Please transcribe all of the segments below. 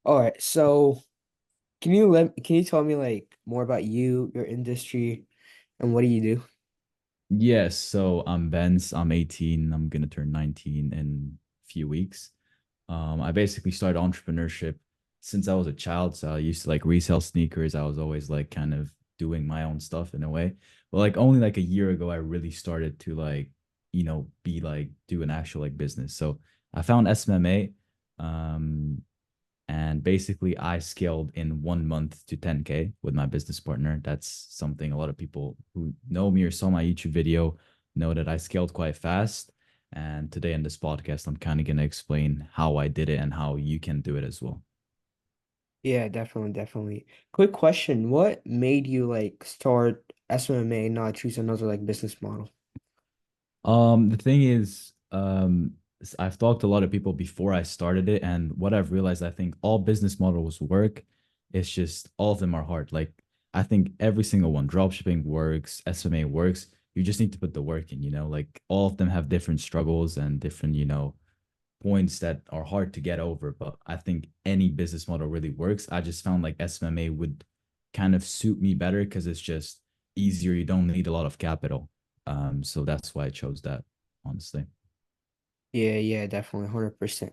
All right, so can you tell me like more about you, your industry, and what do you do? Yes, so I'm Bence. I'm 18. I'm gonna turn 19 in a few weeks. I basically started entrepreneurship since I was a child. So I used to like resell sneakers. I was always like kind of doing my own stuff in a way. But like only like a year ago, I really started to like, be like do an actual like business. So I found SMMA. Um, and basically, I scaled in 1 month to 10K with my business partner. That's something a lot of people who know me or saw my YouTube video know that I scaled quite fast. And today in this podcast, I'm kind of going to explain how I did it and how you can do it as well. Yeah, definitely, definitely. Quick question, what made you like start SMMA and not choose another like business model? The thing is, I've talked to a lot of people before I started it, and what I've realized, I think all business models work. It's just all of them are hard. Like I think every single one, dropshipping works, SMA works. You just need to put the work in, like all of them have different struggles and different, points that are hard to get over. But I think any business model really works. I just found like SMMA would kind of suit me better because it's just easier. You don't need a lot of capital. So that's why I chose that, honestly. Yeah, yeah, definitely, 100%.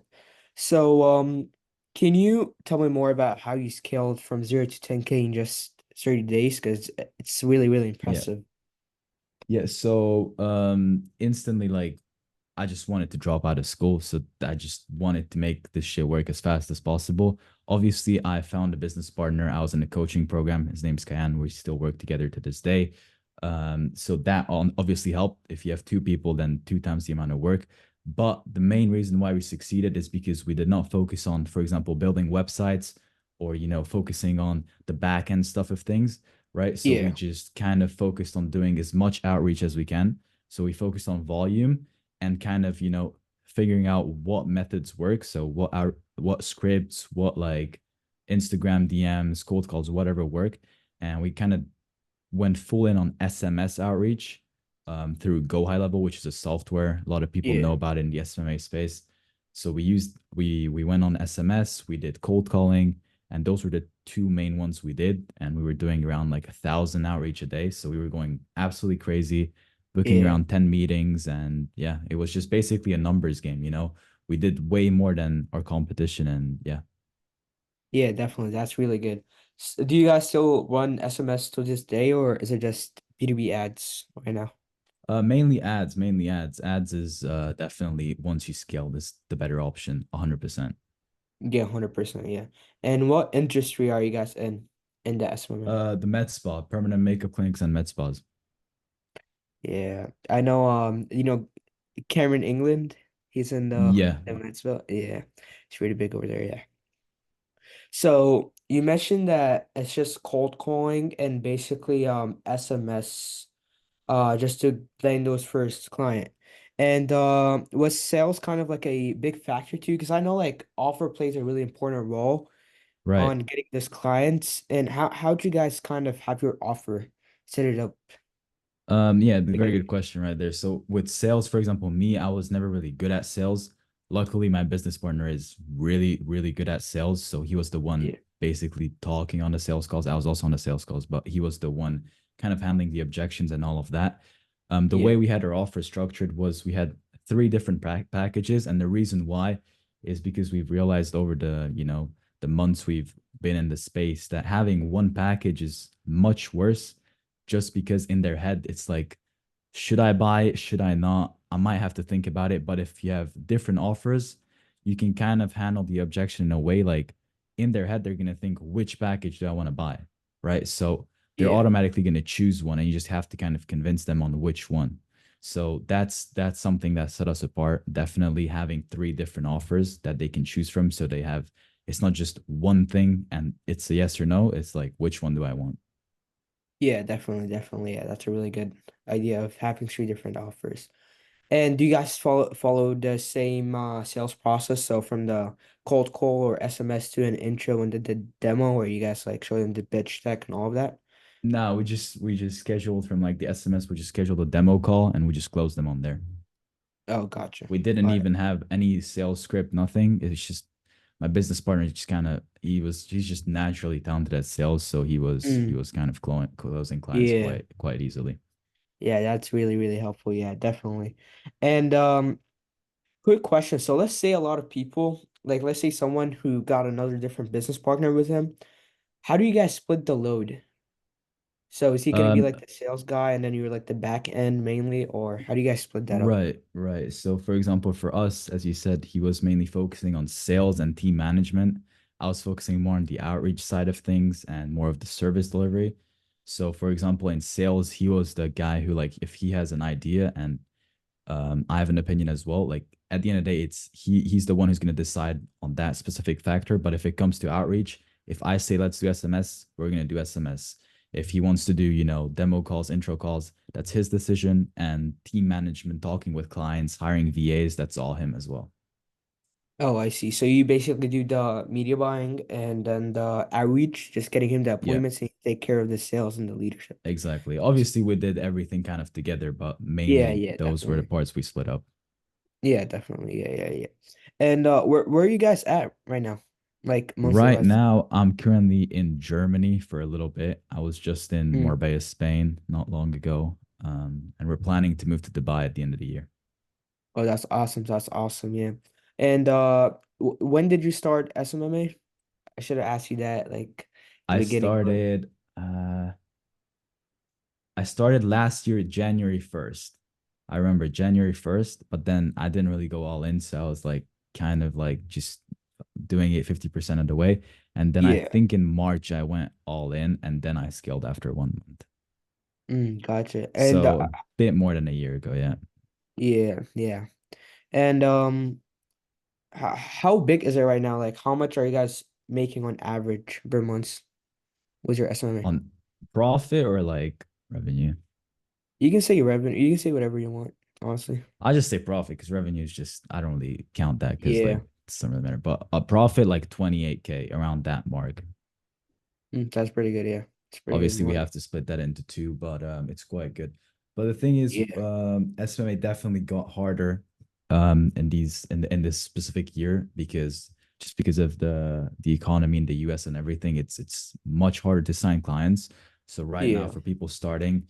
So, can you tell me more about how you scaled from 0 to 10K in just 30 days? Because it's really, really Yeah. impressive. Yeah. So instantly like I just wanted to drop out of school. So I just wanted to make this shit work as fast as possible. Obviously, I found a business partner. I was in a coaching program. His name's Kayan. We still work together to this day. So that obviously helped. If you have two people, then two times the amount of work. But the main reason why we succeeded is because we did not focus on, for example, building websites or, focusing on the back end stuff of things, right? So we Yeah, just kind of focused on doing as much outreach as we can. So we focused on volume and kind of figuring out what methods work. So what scripts, what like Instagram DMs, cold calls, whatever work. And we kind of went full in on SMS outreach through Go High Level, which is a software a lot of people know yeah, about in the SMA space. So we went on SMS, we did cold calling, and those were the two main ones we did. And we were doing around like 1,000 outreach a day. So we were going absolutely crazy, booking yeah, around 10 meetings. And yeah, it was just basically a numbers game, We did way more than our competition. And yeah. yeah, definitely. That's really good. Do you guys still run SMS to this day, or is it just B2B ads right now? Mainly ads, mainly ads. Ads is definitely once you scale this the better option, 100%. Yeah, 100%, yeah. And what industry are you guys in the SMMA? The med spa, permanent makeup clinics and med spas. Yeah, I know. Cameron England. He's in Yeah. the Mansville. Yeah, it's really big over there. Yeah. So you mentioned that it's just cold calling and basically SMS just to land those first client. And was sales kind of like a big factor too? Because I know like offer plays a really important role Right. on getting this clients. And how'd you guys kind of have your offer set it up Yeah, the very together? good question right there. So with sales, for example, me, I was never really good at sales. Luckily, my business partner is really, really good at sales. So he was the one Yeah, basically talking on the sales calls. I was also on the sales calls, but he was the one kind of handling the objections and all of that. The way yeah, we had our offer structured was we had three different packages, and the reason why is because we've realized over the months we've been in the space that having one package is much worse just because in their head it's like, should I buy it? Should I not? I might have to think about it. But if you have different offers, you can kind of handle the objection in a way like in their head, they're going to think, which package do I want to buy? Right. So they're yeah. automatically going to choose one and you just have to kind of convince them on which one. So that's something that set us apart. Definitely having three different offers that they can choose from. So they have, it's not just one thing and it's a yes or no. It's like, which one do I want? Yeah, definitely, definitely. Yeah, that's a really good idea of having three different offers. And do you guys follow the same sales process? So from the cold call or SMS to an intro and the demo where you guys like show them the pitch deck and all of that? No, we just scheduled from like the SMS, we just scheduled a demo call and we just closed them on there. Oh, gotcha. We didn't All right. even have any sales script, nothing. It's just my business partner just kind of he's just naturally talented at sales, so he Mm, was kind of closing clients yeah. quite easily. Yeah, that's really, really helpful. Yeah, definitely. And quick question. So let's say a lot of people, like let's say someone who got another different business partner with him. How do you guys split the load? So is he gonna be Um, like the sales guy and then you're like the back end mainly, or how do you guys split that up? Right, right. So, for example, for us, as you said, he was mainly focusing on sales and team management. I was focusing more on the outreach side of things and more of the service delivery. So, for example, in sales, he was the guy who, like, if he has an idea and I have an opinion as well. Like at the end of the day, he's the one who's going to decide on that specific factor. But if it comes to outreach, if I say let's do SMS, we're going to do SMS. If he wants to do, demo calls, intro calls, that's his decision. And team management, talking with clients, hiring VAs, that's all him as well. Oh, I see. So you basically do the media buying and then the outreach, just getting him the Yeah, appointments and you take care of the sales and the leadership. exactly. Obviously, we did everything kind of together, but Yeah, mainly yeah, those were the definitely. parts we split up. Yeah, definitely. Yeah, yeah, yeah. And where are you guys at right now? Like monthly Right wise? now, I'm currently in Germany for a little bit. I was just in Mm. Marbella, Spain, not long ago. And we're planning to move to Dubai at the end of the year. Oh, that's awesome. That's awesome. Yeah. And w when did you start SMMA? I should have asked you that like the I beginning, but started uh I started last year, January 1st. I remember January 1st, but then I didn't really go all in. So I was like kind of like just doing it 50% of the way. And then I yeah. think in March I went all in and then I scaled after 1 month. Gotcha. And So a bit more than a year ago, yeah. yeah, yeah. And how big is it right now? Like how much are you guys making on average per month with your SMMA? On profit or like revenue? You can say your revenue. You can say whatever you want, honestly. I just say profit because revenue is just I don't really count that because like Yeah. it doesn't really matter. But a profit like 28K around that mark. That's pretty good, yeah. It's pretty good Obviously, we money. have to split that into two, but it's quite good. But the thing is, Yeah, SMMA definitely got harder in this specific year because just because of the economy in the US and everything, it's much harder to sign clients. So right now, yeah, for people starting,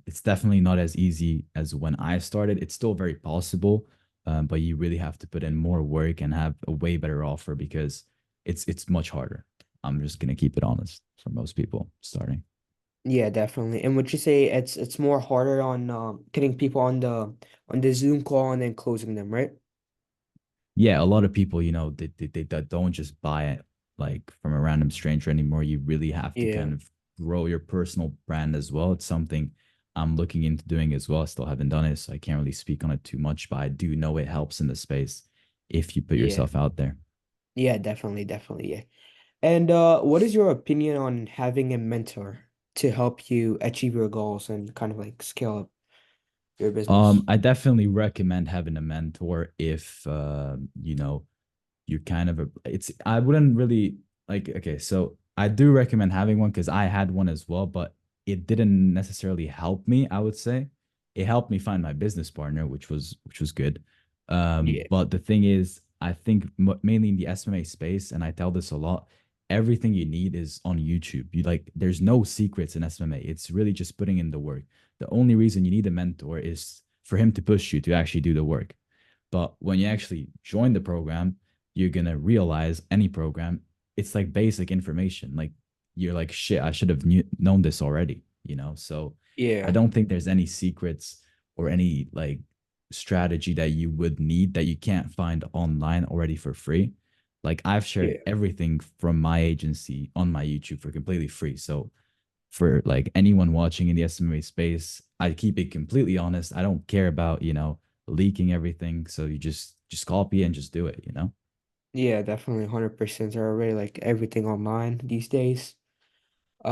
it's definitely not as easy as when I started. It's still very possible, but you really have to put in more work and have a way better offer because it's much harder. I'm just gonna keep it honest for most people starting. yeah, definitely. And would you say it's more harder on getting people on the Zoom call and then closing them, right? Yeah, a lot of people, they don't just buy it like from a random stranger anymore. You really have to Yeah, kind of grow your personal brand as well. It's something I'm looking into doing as well. I still haven't done it, so I can't really speak on it too much, but I do know it helps in the space if you put yeah, yourself out there. yeah, definitely, definitely, yeah. And what is your opinion on having a mentor to help you achieve your goals and kind of like scale up your business? I definitely recommend having a mentor if you kind of it's I wouldn't really like okay, so I do recommend having one because I had one as well, but it didn't necessarily help me, I would say. It helped me find my business partner, which was good. Yeah, But the thing is, I think mainly in the SMA space, and I tell this a lot, everything you need is on YouTube. You like there's no secrets in SMA. It's really just putting in the work. The only reason you need a mentor is for him to push you to actually do the work. But when you actually join the program, you're gonna realize any program, it's like basic information. Like you're like, shit, I should have known this already. So I yeah, don't think there's any secrets or any like strategy that you would need that you can't find online already for free. Like I've shared yeah, everything from my agency on my YouTube for completely free. So for like anyone watching in the SMA space, I keep it completely honest. I don't care about, leaking everything. So you just copy and just do it. yeah, definitely 100%. Are already like everything online these days.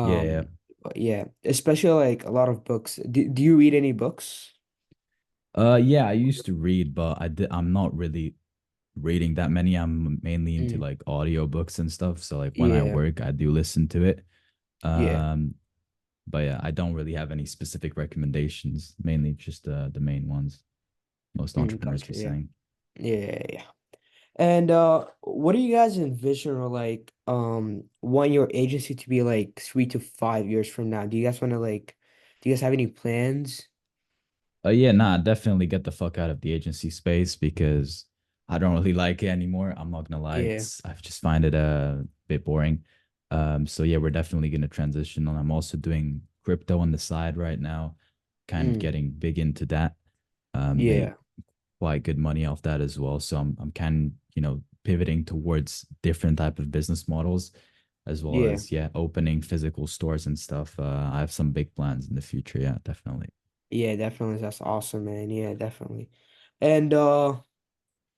Yeah, yeah. But yeah, especially like a lot of books. Do you read any books? Yeah, I used to read, but I'm not really reading that many. I'm mainly into Mm, like audiobooks and stuff. So like when I yeah, work, I do listen to it. yeah, Um, but yeah, I don't really have any specific recommendations, mainly just the main ones most entrepreneurs be gotcha. Yeah, saying. yeah, yeah. And what do you guys envision or like want your agency to be like 3 to 5 years from now? Do you guys want to like do you guys have any plans? Yeah, nah, definitely get the fuck out of the agency space because I don't really like it anymore. I'm not gonna lie. Yeah. I just find it a bit boring. So yeah, we're definitely gonna transition. And I'm also doing crypto on the side right now, kind of Mm, getting big into that. Made yeah. quite good money off that as well. So I'm kind of, pivoting towards different type of business models, as well Yeah. as yeah, opening physical stores and stuff. I have some big plans in the future. Yeah, definitely. Yeah, definitely. That's awesome, man. Yeah, definitely. And do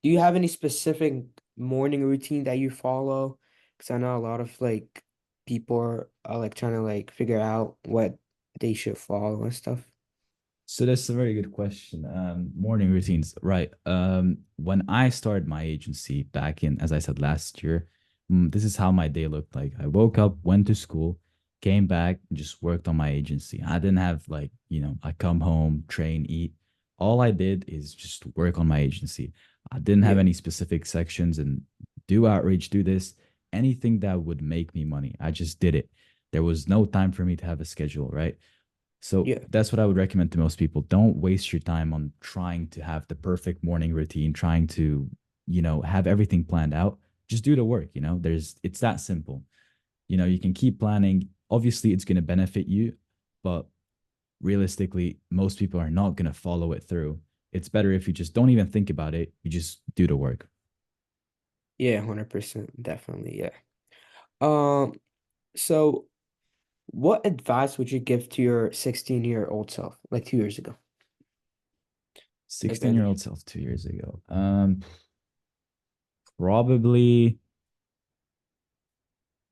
you have any specific morning routine that you follow? Because I know a lot of like people are like trying to like figure out what they should follow and stuff. So that's a very good question. Morning routines, right? When I started my agency back in, as I said last year, this is how my day looked like. I woke up, went to school, came back, just worked on my agency. I didn't have like, I come home, train, eat. All I did is just work on my agency. I didn't have Yeah. any specific sections and do outreach, do this, anything that would make me money. I just did it. There was no time for me to have a schedule, right? So Yeah. that's what I would recommend to most people. Don't waste your time on trying to have the perfect morning routine, trying to, have everything planned out. Just do the work, it's that simple. You can keep planning. Obviously, it's going to benefit you, but realistically, most people are not going to follow it through. It's better if you just don't even think about it. You just do the work. Yeah, 100%. Definitely. Yeah. Um, so what advice would you give to your 16-year-old self, like 2 years ago? Like 16-year-old better. self 2 years ago. Probably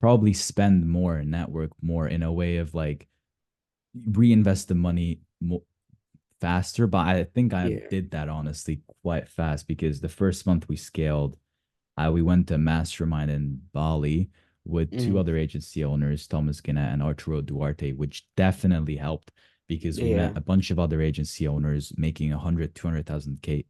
probably spend more, network more in a way of like reinvest the money faster. But I think I Yeah. did that honestly quite fast because the first month we scaled, we went to mastermind in Bali with two Mm, other agency owners, Thomas Gannett and Arturo Duarte, which definitely helped because we met yeah. a bunch of other agency owners making 100, 200,000 K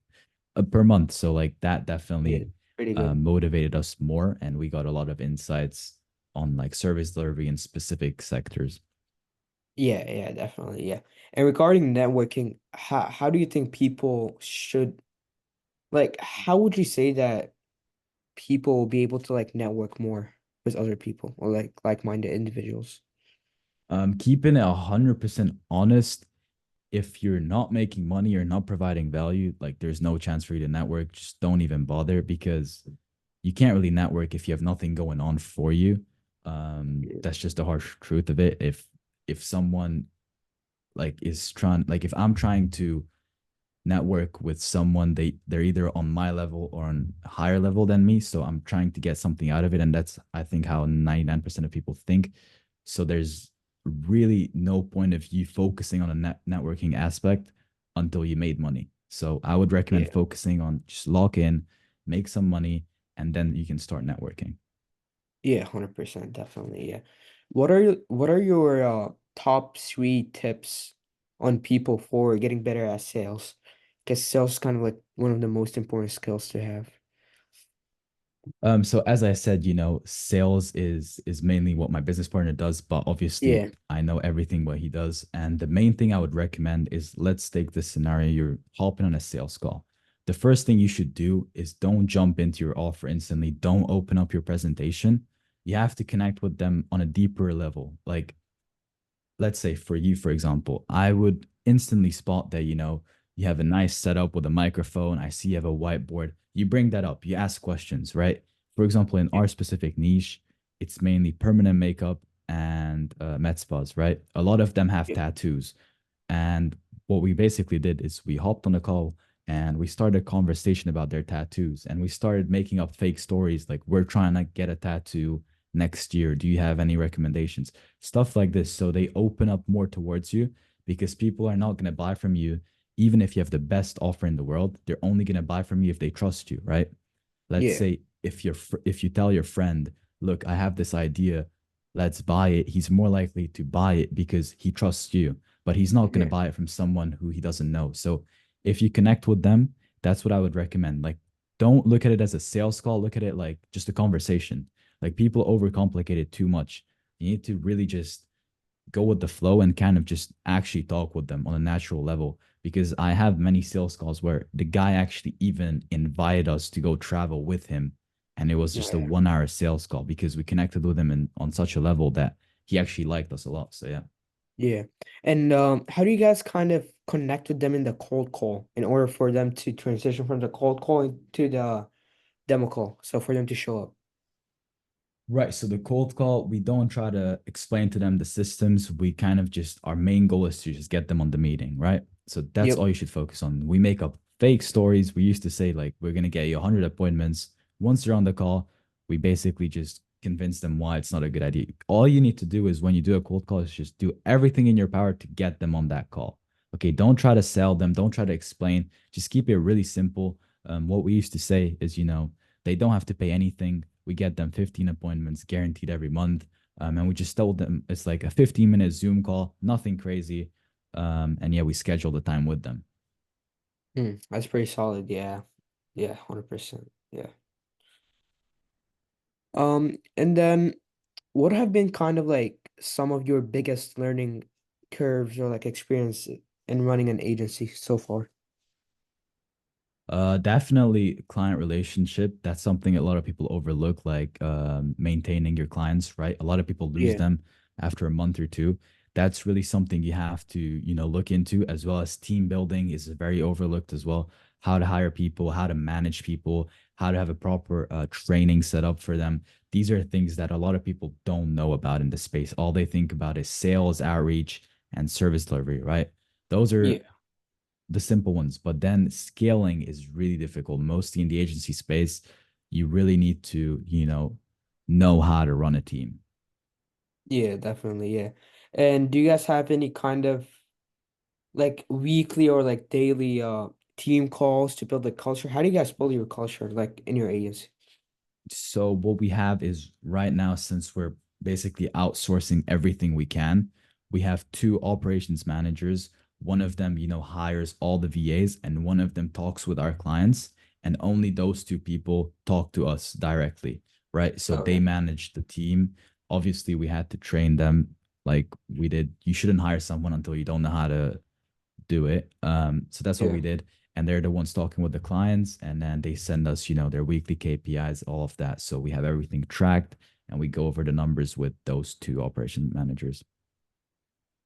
per month. So like that Yeah. definitely Pretty good. motivated us more, and we got a lot of insights on like service delivery in specific sectors. Yeah, yeah, definitely. Yeah. And regarding networking, how do you think people should like how would you say that people will be able to like network more with other people or like-minded individuals? Keeping it 100% honest, if you're not making money or not providing value, like there's no chance for you to network. Just don't even bother because you can't really network if you have nothing going on for you. Yeah. That's just the harsh truth of it. If someone like is trying, like if I'm trying to network with someone, they're either on my level or on a higher level than me, so I'm trying to get something out of it, and that's I think how 99% of people think. So there's really no point of you focusing on a networking aspect until you made money. So I would recommend Yeah. focusing on just lock in, make some money, and then you can start networking. Yeah, 100%, definitely. Yeah. What are your top three tips on people for getting better at sales? Because sales is kind of like one of the most important skills to have. So as I said, sales is mainly what my business partner does, but obviously Yeah. I know everything what he does. And the main thing I would recommend is, let's take this scenario, you're hopping on a sales call. The first thing you should do is don't jump into your offer instantly. Don't open up your presentation. You have to connect with them on a deeper level. Like, let's say for you, for example, I would instantly spot that, you have a nice setup with a microphone. I see you have a whiteboard. You bring that up, you ask questions, right? For example, in Yeah. our specific niche, it's mainly permanent makeup and med spas, right? A lot of them have Yeah. tattoos. And what we basically did is we hopped on a call and we started a conversation about their tattoos. And we started making up fake stories like, we're trying to get a tattoo next year. Do you have any recommendations? Stuff like this. So they open up more towards you because people are not going to buy from you. Even if you have the best offer in the world, they're only going to buy from you if they trust you, right? Let's Yeah. say if you tell your friend, look, I have this idea, let's buy it, he's more likely to buy it because he trusts you, but he's not going to Yeah. buy it from someone who he doesn't know. So if you connect with them, that's what I would recommend. Like, don't look at it as a sales call. Look at it like just a conversation. Like people overcomplicate it too much. You need to really just go with the flow and kind of just actually talk with them on a natural level. Because I have many sales calls where the guy actually even invited us to go travel with him. And it was Oh, just a yeah. 1 hour sales call because we connected with him on such a level that he actually liked us a lot. So yeah. Yeah. And how do you guys kind of connect with them in the cold call in order for them to transition from the cold call to the demo call? So for them to show up. Right. So the cold call, we don't try to explain to them the systems. We kind of just, our main goal is to just get them on the meeting, right? So that's Yep. all you should focus on. We make up fake stories. We used to say, like, we're going to get you 100 appointments. Once you're on the call, we basically just convince them why it's not a good idea. All you need to do is when you do a cold call, is just do everything in your power to get them on that call. Okay. Don't try to sell them. Don't try to explain. Just keep it really simple. What we used to say is, they don't have to pay anything. We get them 15 appointments guaranteed every month. And we just told them it's like a 15-minute Zoom call, nothing crazy. And yeah, we schedule the time with them. That's pretty solid. Yeah. Yeah, 100%. Yeah. And then what have been kind of like some of your biggest learning curves or like experience in running an agency so far? Definitely client relationship. That's something a lot of people overlook, like maintaining your clients, right? A lot of people lose Yeah. them after a month or two. That's really something you have to, look into, as well as team building is very overlooked as well. How to hire people, how to manage people, how to have a proper training set up for them. These are things that a lot of people don't know about in the space. All they think about is sales, outreach, and service delivery, right? Those are Yeah. the simple ones, but then scaling is really difficult. Mostly in the agency space, you really need to, know how to run a team. Yeah, definitely. Yeah. And do you guys have any kind of like weekly or like daily team calls to build the culture? How do you guys build your culture like in your agency? So what we have is right now, since we're basically outsourcing everything we can, we have two operations managers. One of them, hires all the VAs, and one of them talks with our clients, and only those two people talk to us directly, right? So they Okay. manage the team. Obviously, we had to train them like we did. You shouldn't hire someone until you don't know how to do it. So that's what Yeah. we did. And they're the ones talking with the clients. And then they send us, their weekly KPIs, all of that. So we have everything tracked and we go over the numbers with those two operation managers.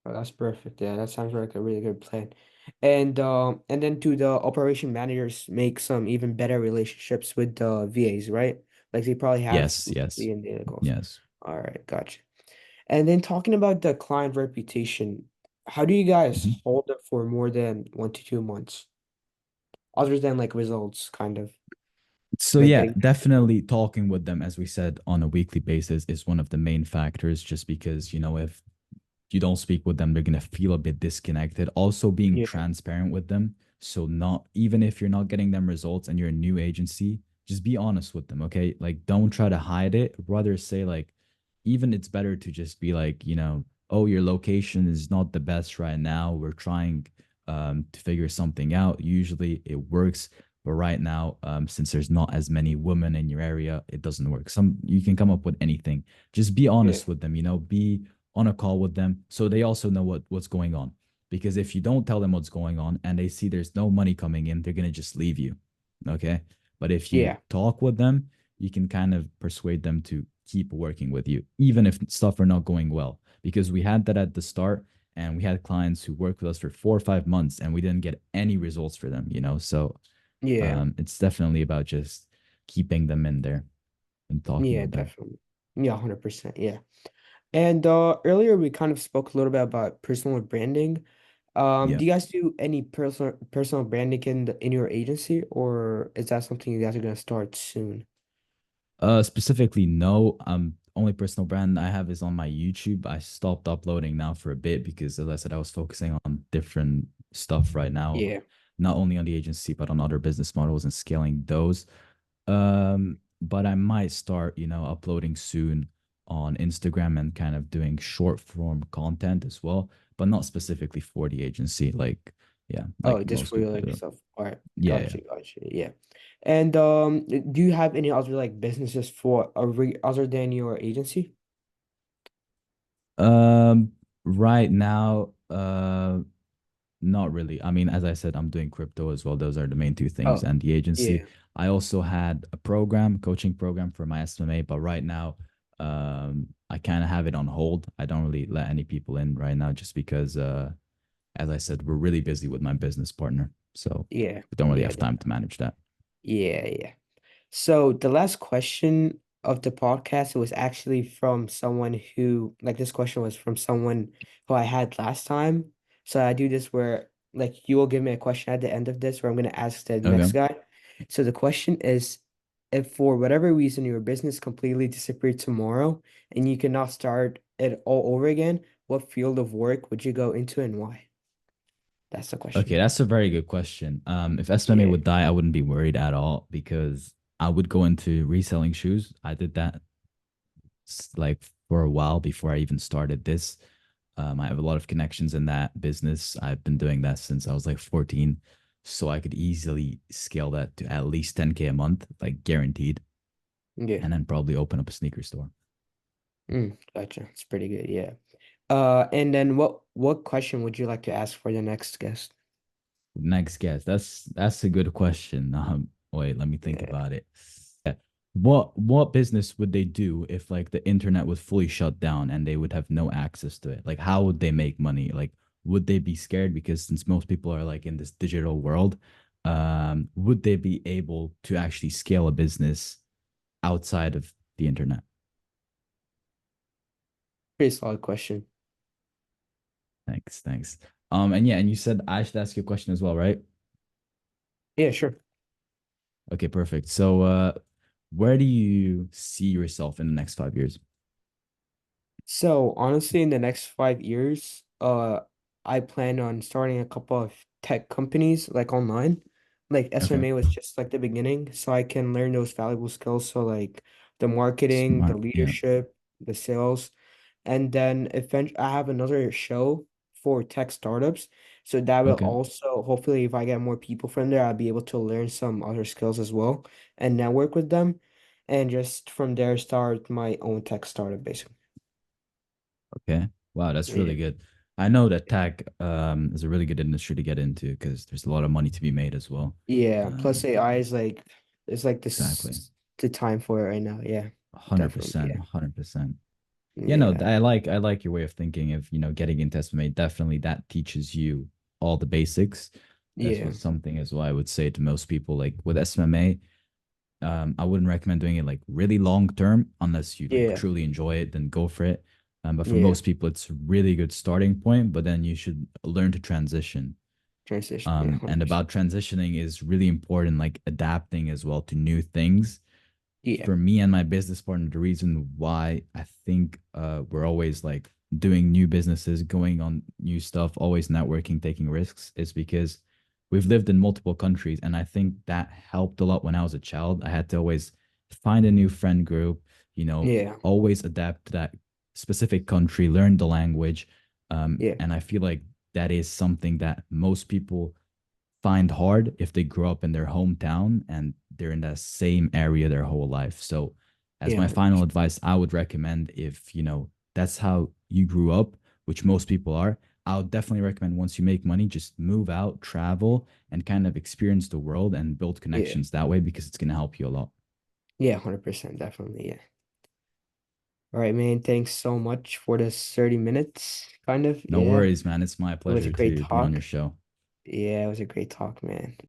Oh, that's perfect. Yeah, that sounds like a really good plan. And then do the operation managers make some even better relationships with the VAs, right? Like they probably have Yes, yes, weekly and daily calls. yes. All right, gotcha. And then talking about the client reputation, how do you guys Mhm. hold it for more than 1 to 2 months? Other than like results, kind of So like yeah, getting definitely talking with them, as we said, on a weekly basis is one of the main factors, just because, if you don't speak with them, they're going to feel a bit disconnected. Also, being yeah, transparent with them. So, not even if you're not getting them results and you're a new agency, just be honest with them. Okay. Like, don't try to hide it. Rather say, like, even it's better to just be like, oh, your location is not the best right now. We're trying to figure something out. Usually it works. But right now, since there's not as many women in your area, it doesn't work. You can come up with anything. Just be yeah, honest with them, be on a call with them so they also know what's going on. Because if you don't tell them what's going on and they see there's no money coming in, they're going to just leave you. Okay. But if you yeah, talk with them, you can kind of persuade them to keep working with you, even if stuff are not going well. Because we had that at the start and we had clients who worked with us for 4 or 5 months and we didn't get any results for them. So yeah, it's definitely about just keeping them in there and talking yeah, with them. definitely. Yeah, 100%. Yeah. And earlier we kind of spoke a little bit about personal branding. Yeah. Do you guys do any personal branding in your agency, or is that something you guys are gonna start soon? Specifically, no. Only personal brand I have is on my YouTube. I stopped uploading now for a bit because, as I said, I was focusing on different stuff right now, Yeah. not only on the agency but on other business models and scaling those. But I might start, uploading soon on Instagram and kind of doing short form content as well, but not specifically for the agency, like yeah, Oh, like just most for your people like do. stuff. All right. Yeah, yeah. Gotcha. Yeah. And do you have any other like businesses for a re other than your agency? Um, right now, not really. I mean, as I said, I'm doing crypto as well. Those are the main two things. Oh, And the agency, yeah. I also had a program, coaching program for my SMMA, but right now, I kind of have it on hold. I don't really let any people in right now just because, as I said, we're really busy with my business partner. So Yeah. we don't really Yeah. have time to manage that. Yeah. So the last question of the podcast was actually from someone who, like this question was from someone who I had last time. So I do this where like you will give me a question at the end of this where I'm gonna ask the next Okay. guy. So the question is, if for whatever reason your business completely disappeared tomorrow and you cannot start it all over again, what field of work would you go into and why? That's the Okay, question. that's a very good question. If SMMA Yeah. would die, I wouldn't be worried at all because I would go into reselling shoes. I did that like for a while before I even started this. I have a lot of connections in that business. I've been doing that since I was like 14. So I could easily scale that to at least 10K a month, like guaranteed, Yeah. and then probably open up a sneaker store. Gotcha. It's pretty good. Yeah. And then what question would you like to ask for the next guest? Next guest. That's a good question. Wait, let me think Yeah. about it. Yeah. What business would they do if like the internet was fully shut down and they would have no access to it? Like how would they make money? Like would they be scared because since most people are like in this digital world, would they be able to actually scale a business outside of the internet? Pretty solid question. Thanks. And yeah, and you said I should ask you a question as well, right? Yeah, sure. Okay, perfect. So where do you see yourself in the next 5 years? So honestly, in the next 5 years, I plan on starting a couple of tech companies like online. Like Okay. SMMA was just like the beginning, so I can learn those valuable skills. So like the marketing, the Smart. Yeah. leadership, the sales. And then eventually I have another show for tech startups. So that will Okay. also hopefully if I get more people from there, I'll be able to learn some other skills as well and network with them. And just from there start my own tech startup basically. Okay. Wow, that's Yeah. really good. I know that tech is a really good industry to get into because there's a lot of money to be made as well. Yeah. Plus Um, AI is like it's like exactly. this the time for it right now. Yeah. Definitely. 100%. 100%. Yeah, no, Yeah. I like your way of thinking of, getting into SMA. Definitely that teaches you all the basics. That's Yeah. what something as well I would say to most people. Like with SMMA, I wouldn't recommend doing it like really long term unless you like Yeah. truly enjoy it, then go for it. But for Yeah. most people, it's a really good starting point, but then you should learn to transition. Transition. Yeah, And 100%. about transitioning is really important, like adapting as well to new things. Yeah. For me and my business partner, the reason why I think we're always like doing new businesses, going on new stuff, always networking, taking risks, is because we've lived in multiple countries. And I think that helped a lot when I was a child. I had to always find a new friend group, Yeah. always adapt to that specific country, learn the language. Yeah. And I feel like that is something that most people find hard if they grow up in their hometown and they're in that same area their whole life. So, as Yeah, my final 100%. advice, I would recommend if that's how you grew up, which most people are. I would definitely recommend once you make money, just move out, travel, and kind of experience the world and build Yeah. connections that way because it's going to help you a lot. Yeah, 100%, definitely. Yeah. All right, man. Thanks so much for this 30 minutes, kind of. No Yeah. worries, man. It's my It was a pleasure great to be on your talk. show. Yeah, it was a great talk, man.